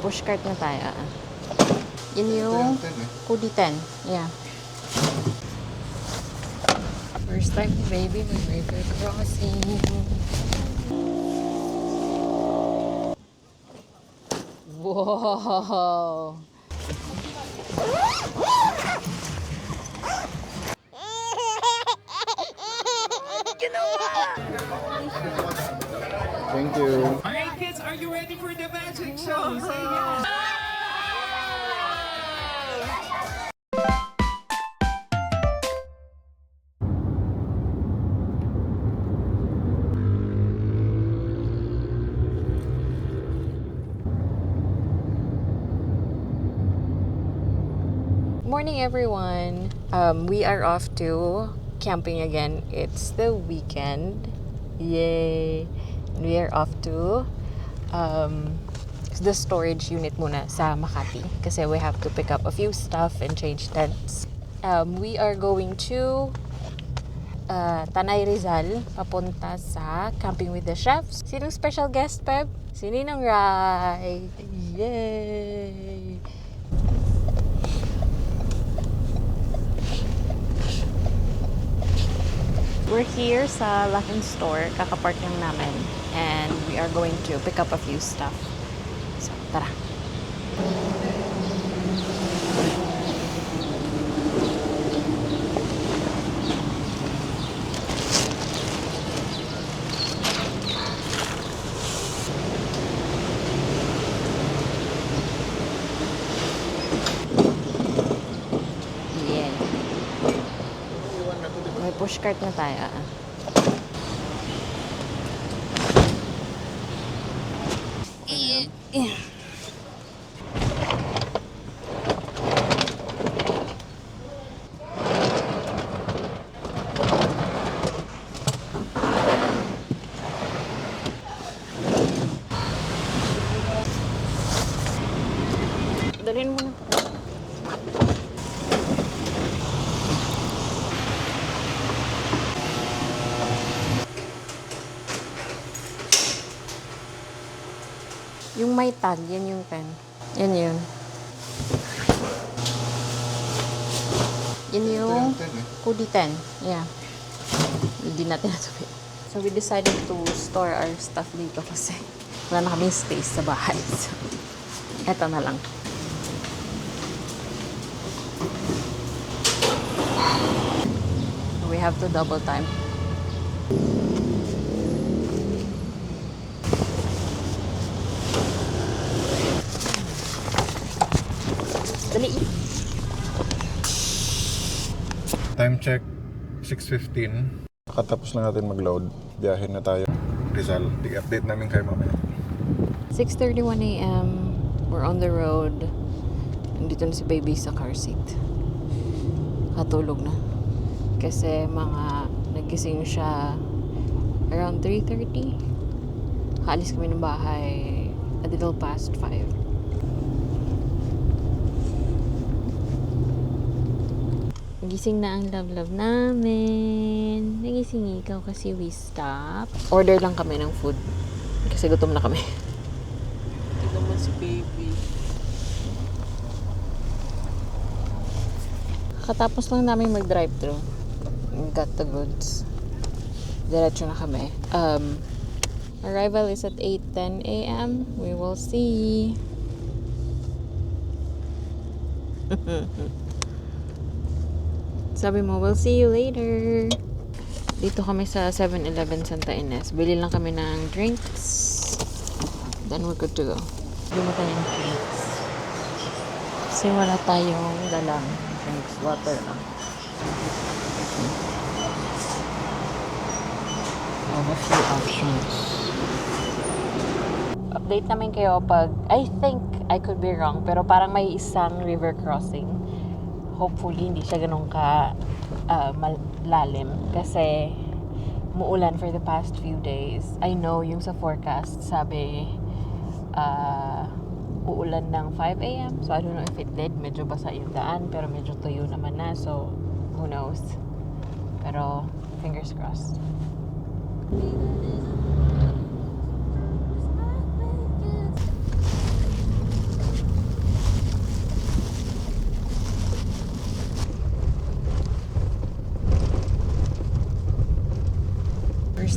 pushcart na tayo. Yun yung Kudi 10. Yeah. First time ni baby mag-river crossing. Wow! Thank you. Alright kids, are you ready for the magic show? Say yes! Morning everyone. We are off to camping again. It's the weekend. Yay! We are off to the storage unit muna sa Makati kasi we have to pick up a few stuff and change tents. We are going to Tanay Rizal papunta sa Camping with the Chefs. Sinong special guest, Peb? Si Ninang Rai! Yay! We're here sa Laking Store, kakapark lang namin, and we are going to pick up a few stuff. So, tara. Yeah. May pushcart na tayo. Dalhin mo na. Yung may tag, yan yung pen. Yan yun. Yan yung Kudi 10. Yeah. Hindi natin natuloy. So we decided to store our stuff dito kasi wala na kaming space sa bahay. So, eto na lang. We have to double time. Dali. Time check, 6:15. Katapos lang natin mag-load. Biyahin na tayo. Rizal. I-update namin kayo mamaya. 6:31 a.m. We're on the road. Nandito na si baby sa car seat. Katulog na. Kasi nagising siya around 3:30. Haalis kami ng bahay a little past 5. Nagising na ang love-love namin. Nagising ikaw kasi we stop. Order lang kami ng food. Kasi gutom na kami. Tignan mo si baby. Katapos lang namin mag-drive-thru. We got the goods. Diretso na kami. Arrival is at 8:10 a.m. We will see. Sabi mo, we'll see you later. Dito kami sa 7-Eleven Santa Ines. Bili lang kami ng drinks. Then we're good to go. Bili mo tayo ng drinks. Kasi wala tayong dalang drinks. Water lang. A few options. Update namin kayo pag, I think, I could be wrong, pero parang may isang river crossing. Hopefully, hindi siya ganun ka malalim. Kasi, muulan for the past few days. I know, yung sa forecast, sabi, uulan ng 5 a.m. So, I don't know if it did. Medyo basa yung daan, pero medyo tuyo naman na. So, who knows? Pero, fingers crossed.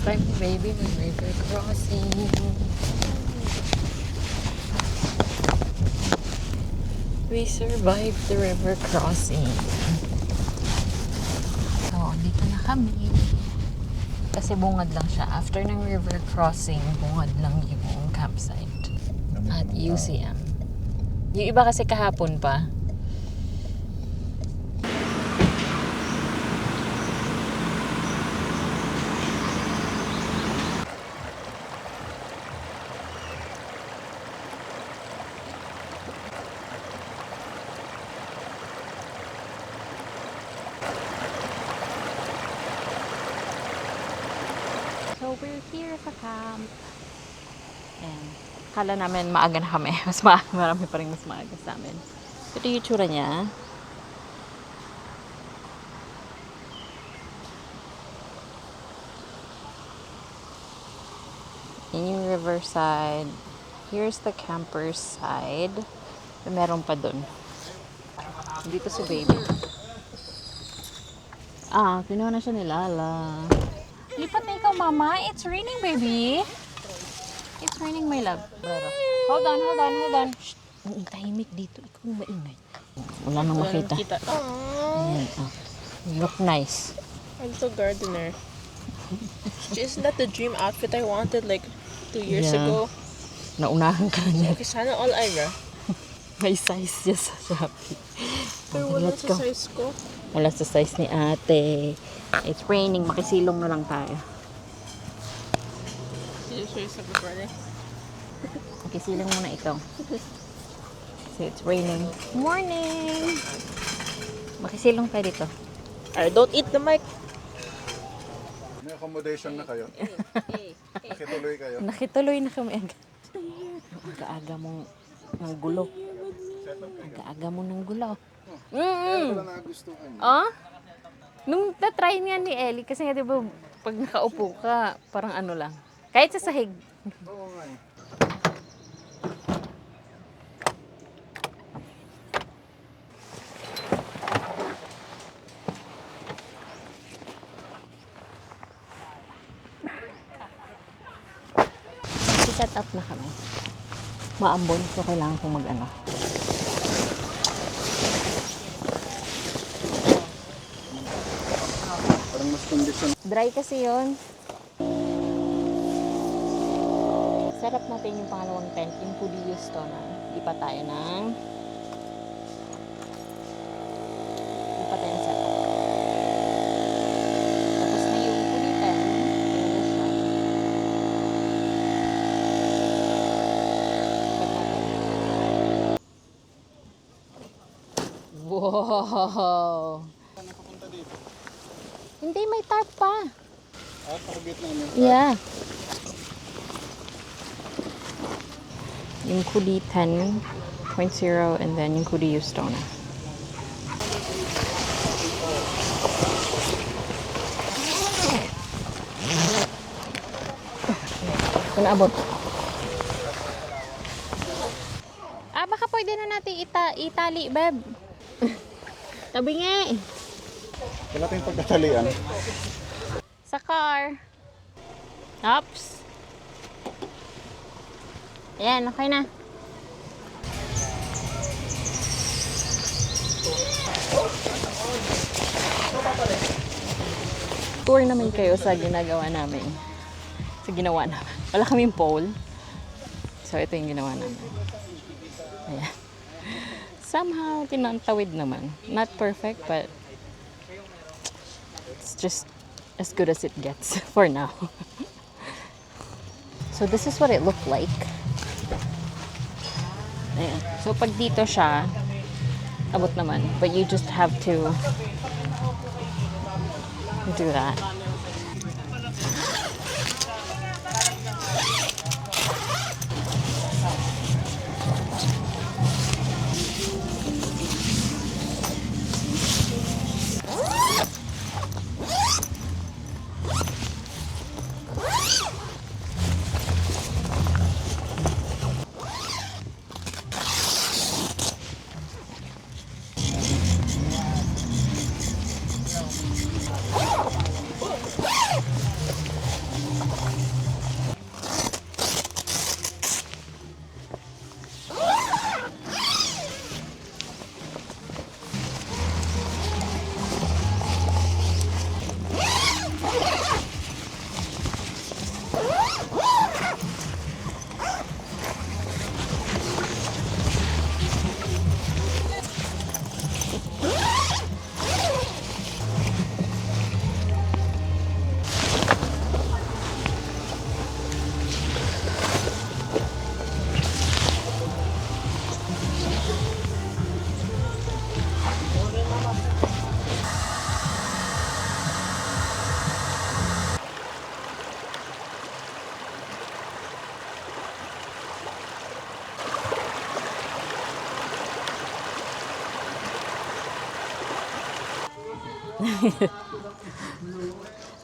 time, baby, with river crossing. We survived the river crossing. So, dito na kami. Kasi bungad lang siya. After ng river crossing, bungad lang yung campsite. At UCM. Yung iba kasi kahapon pa. So, we're here sa camp. And, kala namin maaga na kami. Mas marami pa rin mas maaga sa amin. Ito yung tsura niya. Yan yung riverside. Here's the camper's side. Meron pa dun. Dito si baby. Kinuha na siya ni Lala. Lipat na ikaw, mama. It's raining, baby. It's raining, my love. Hold on. Shh. Ang tahimik dito. Ikaw ang maingay. Wala nang makita. Ayan, You look nice. I'm so gardener. Isn't that the dream outfit I wanted like 2 years Yeah. ago? Naunahan ka na. Okay, sana all Ira. May size siya sa Shopee. Pero wala Let's sa go. size ko. Wala sa size ni ate. It's raining. Makisilong na lang tayo. Did you show yourself before eh? Makisilong muna ikaw. So it's raining. Morning! Makisilong tayo dito. Alright, don't eat the mic. May accommodation na kayo. Nakituloy kayo. Nakituloy na kami agad. Ang aga mong ng gulo. Ang aga mo ng gulo. Wala nagustuhan. Nung na-try niya ni Ellie, kasi nga diba, pag nakaupo ka, parang ano lang. Kahit sa sahig. Oo nga eh. Set up na kami. Maambon, so kailangan kong mag-ano. Parang mas condition. Dry kasi yon. Set up natin yung pangalawang tent, yung Pudiyos to na. Lipat tayo ng set up. Tapos na yung Pudi tent. Ayan na siya. Lipat natin. Wow! Nakapunta dito. Hindi, may tarp pa. Pakabit na yun. Yeah. Yung Kudi 10.0 and then yung Kudi Yustona. Kung naabot. Baka pwede na natin itali, beb. Tabi nga eh. Wala tayong pagkatalian. Sa car. Oops. Ayan, okay na. Tour naman kayo sa ginagawa namin. Sa ginawa namin. Wala kaming pole. So, ito yung ginawa namin. Ayan. Somehow, tinantawid naman. Not perfect, but it's just as good as it gets for now. So, this is what it looked like. Ayan. So, pag dito siya, abot naman. But you just have to do that.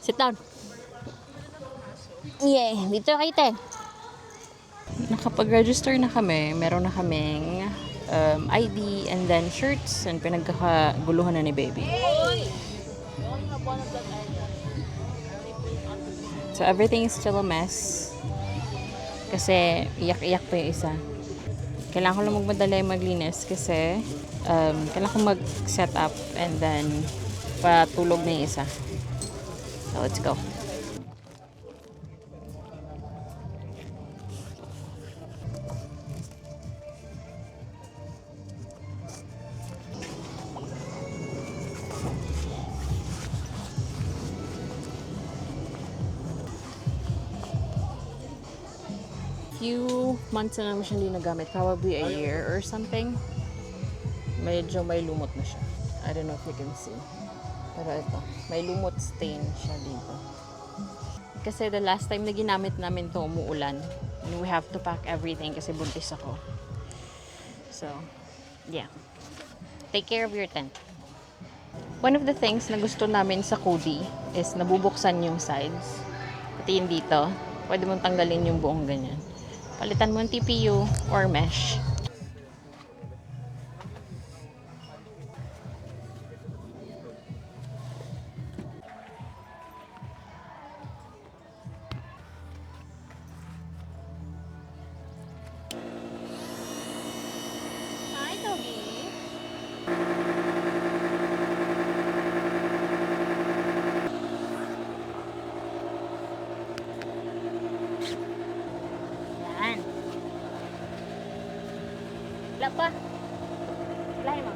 Sit down. Yay! Dito kayo, te. Nakapag-register na kami. Meron na kaming ID and then shirts and pinagkakaguluhan na ni baby. So everything is still a mess. Kasi iyak-iyak pa yung isa. Kailangan ko lang magmadali maglinis kasi kailangan ko mag-set up and then patulog na yung isa. So let's go. Few months na naman siya hindi nagamit. Probably a year or something. Medyo may lumot na siya. I don't know if you can see. Pero ito, may lumot stain siya dito. Kasi the last time na ginamit namin to umuulan. And we have to pack everything kasi buntis ako. So, yeah. Take care of your tent. One of the things na gusto namin sa Kodi is nabubuksan yung sides. Pati yung dito. Pwede mong tanggalin yung buong ganyan. Palitan mo yung TPU or mesh. Hi, doggy. Yan. Wala pa. Lahi mo.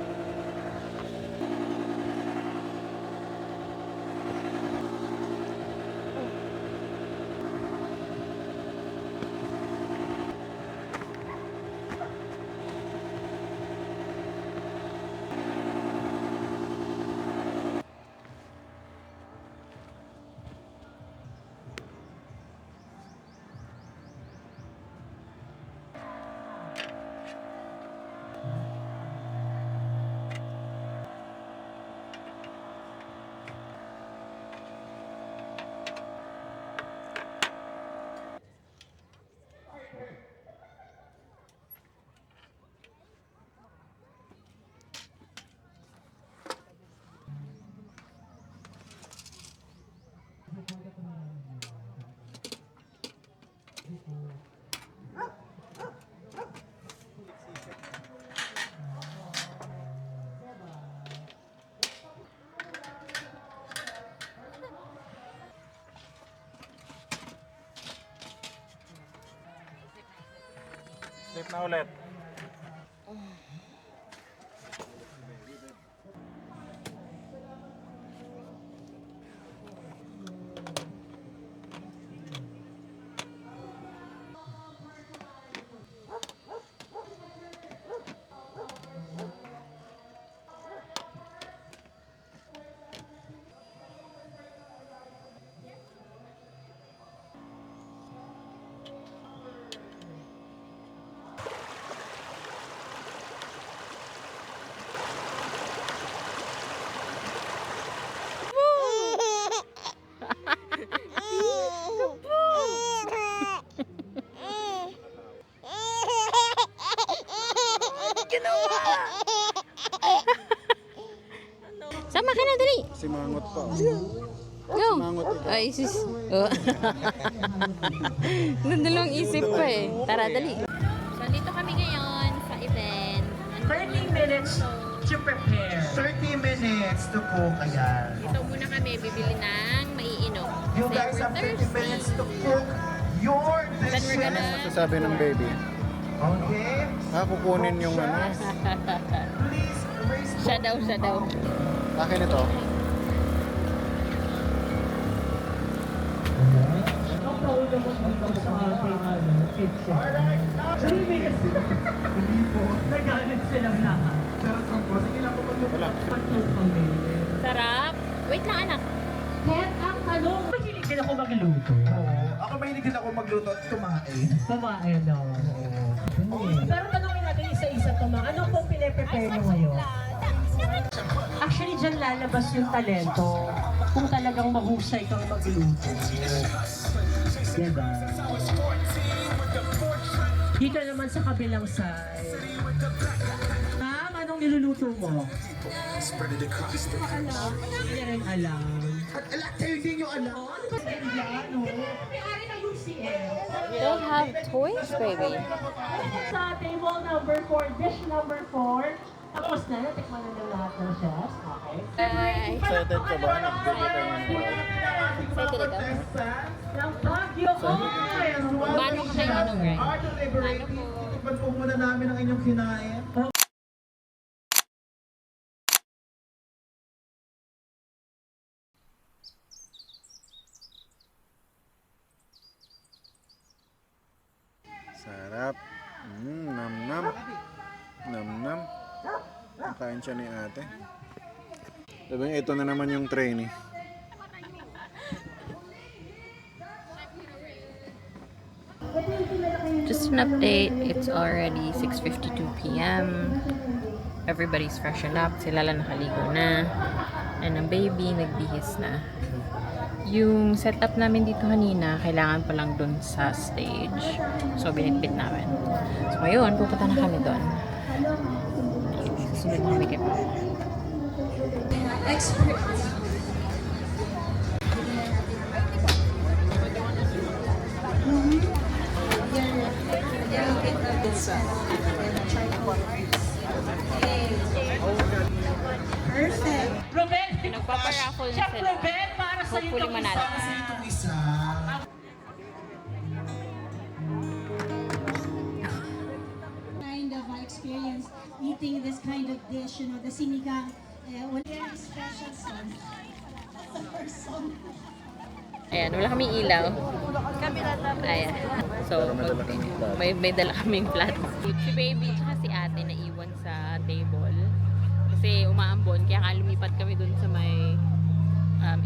Sleep na ulit. Sama ka na, dali. Si Mangot pa. Go. Mangot ikaw. Ay, sis. Oh. Nandalawang isip pa eh. Tara, dali. So, dito kami ngayon sa event. 30 minutes to prepare. 30 minutes to cook. Ayan. Dito muna kami bibili ng maiinom. You Kasi guys we're have 30 thirsty. minutes to cook your Then we're dishes. gonna... Sasabi ng baby. Okay? Kukunin yung ano. Please raise Siya daw, siya daw. Akin ito. Wala. Sarap. Wait lang, anak. Kaya ang tanong, Mahilig din ako magluto. Ako mahilig din ako magluto at kumain. kumain daw. Pero tanongin natin isa-isa to, ma. Ano pong pine-prepare mo ngayon? Actually, dyan lalabas yung talento. Kung talagang mahusay kang magluto. Diba? Dito naman sa kabilang side. Ma'am, anong niluluto mo? Hindi rin alam. At kayo din yung alam. Ano ba yan? May-ari na UCL. Don't have toys, baby. Sa table number 4, dish number 4. Tapos na, natikman na ng lahat ng chefs. Okay. Bye. Excited ka ba? Nag-date ka tayo ng Excited ikaw? Ng Baguio Oil! Manok kayo nung right? Our delivery, titikman po muna namin ang inyong kinain. Sarap. Nam-nam. Nam-nam. Kain siya ni ate. Sabi niya, ito na naman yung trainee. Just an update, it's already 6:52 p.m. Everybody's freshened up. Sila lang nakaligo na. And ang baby, nagbihis na. Yung setup namin dito kanina, kailangan pa lang dun sa stage. So, binitbit namin. So, ngayon, pupunta na kami dun. Susunod na makeup. Perfect. Ruben, Nagpaparaffle na Chef sila. Ruben, para sa Hopefully itong manalo. Itong isa. Kind of experience eating this kind of dish, you know, the sinigang, very special sauce. Ayan, wala kaming ilaw. Ayan. So, may dala kaming flat. Si baby tsaka si ate naiwan sa table. Kasi umaambon, kaya nga lumipat kami dun sa may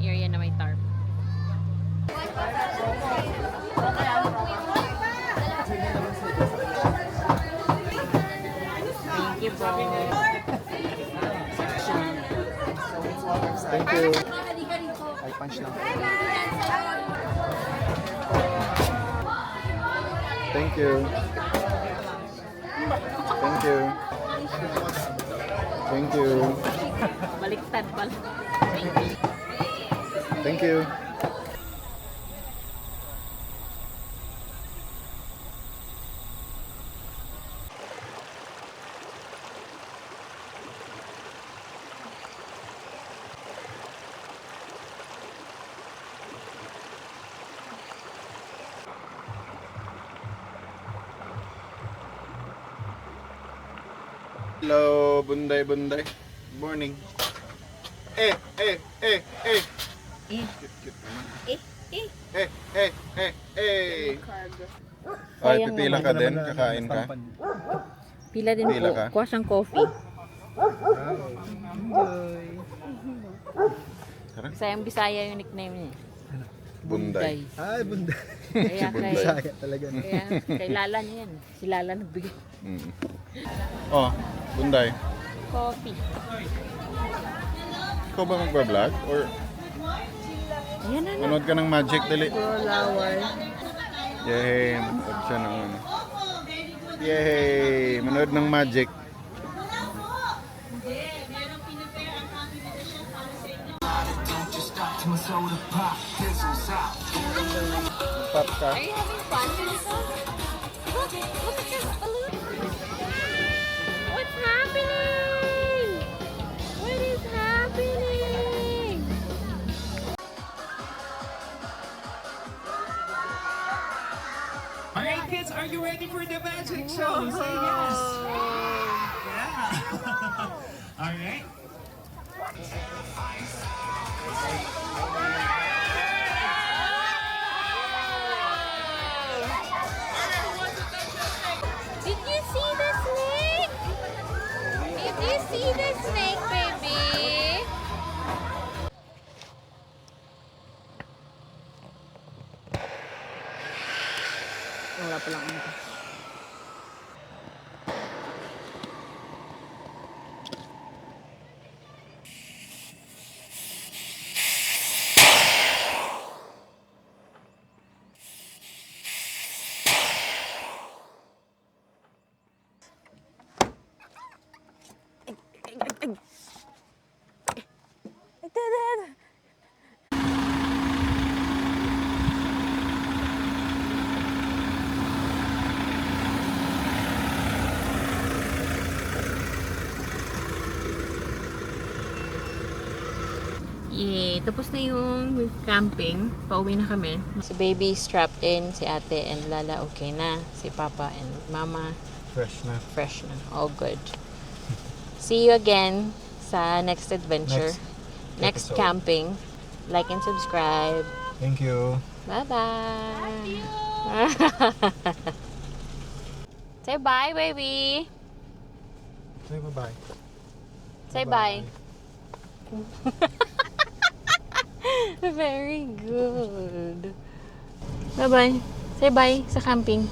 area na may tarp. Thank you po. Thank you. Thank you. Thank you. Thank you. Baliktad pala. Thank you. Hello, Bunday Bunday. Good morning. Eh. Cute naman. Ay, Sayang pipila ka naman. din? Kakain ka? Pila din Pila po. ka? Kuha siyang coffee. Tara. Sayang Bisaya yung nickname niya. Bunday. Ay, bunda. Kaya kay, Saya talaga. kaya kay Lala niya yan. Si Lala nagbigay. Mm. Oh, Bunday. Coffee. Ikaw ba magbablog? Or Ayan na na. manood ka ng Magic dali? Flower. Yay! Manood siya ng ano. Yay! Manood ng Magic. Pop ka. Are you having fun with this one? Look at your balloon. What's happening? What is happening? Alright kids, are you ready for the magic show? Say yes. Yeah. Alright. Did you see the snake? Did you see the snake, baby? Wala pa lang. Yay! Tapos na yung camping. Pauwi na kami. Si baby strapped in, si ate and Lala okay na. Si papa and mama Fresh na. fresh na. All good. See you again sa next adventure. Next episode. camping. Like and subscribe. Thank you. Bye-bye! Say bye, baby! Say bye-bye. Say bye. Very good. Bye-bye. Say bye sa camping.